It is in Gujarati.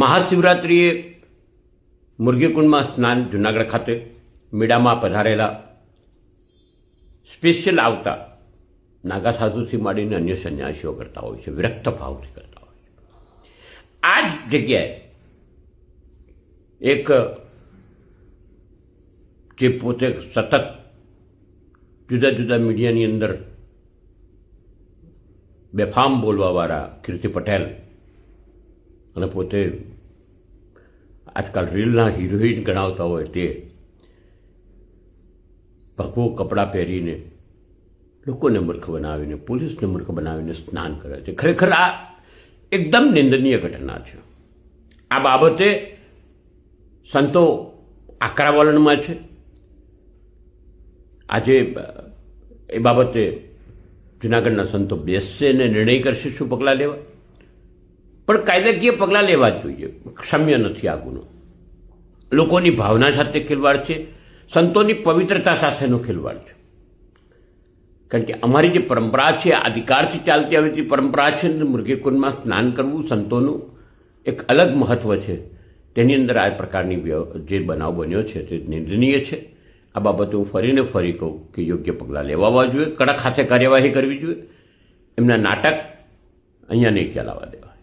મહાશિવરાત્રિએ મુરગીકુંડમાં સ્નાન જૂનાગઢ ખાતે મેળામાં પધારેલા સ્પેશિયલ આવતા નાગા સાધુથી માંડીને અન્ય સંન્યાસીઓ કરતા હોય છે, વિરક્ત ભાવથી કરતા હોય છે. આ જ જગ્યાએ એક જે પોતે સતત જુદા જુદા મીડિયાની અંદર બેફામ બોલવાવાળા કીર્તિ પટેલ અને પોતે આજકાલ રીલના હિરોઈન ગણાવતા હોય તે ભગવો કપડાં પહેરીને લોકોને મૂર્ખ બનાવીને, પોલીસને મૂર્ખ બનાવીને સ્નાન કરે છે. ખરેખર આ એકદમ નિંદનીય ઘટના છે. આ બાબતે સંતો આકરા વલણમાં છે. આજે એ બાબતે જૂનાગઢના સંતો બેસશે અને નિર્ણય કરશે શું પગલાં લેવા, પણ કાયદાકીય પગલાં લેવા જ જોઈએ. ક્ષમ્ય નથી આ ગુનો. લોકોની ભાવના સાથે ખેલવાડ છે, સંતોની પવિત્રતા સાથેનો ખેલવાડ છે. કારણ કે અમારી જે પરંપરા છે, આદિકાળથી ચાલતી આવતી પરંપરા છે, મુરગીકુંડમાં સ્નાન કરવું સંતોનું એક અલગ મહત્ત્વ છે. તેની અંદર આ પ્રકારની જે બનાવ બન્યો છે તે નિંદનીય છે. આ બાબતે હું ફરીને ફરી કહું કે યોગ્ય પગલાં લેવાવા જોઈએ, કડક હાથે કાર્યવાહી કરવી જોઈએ. એમના નાટક અહીંયા નહીં ચલાવવા દેવા.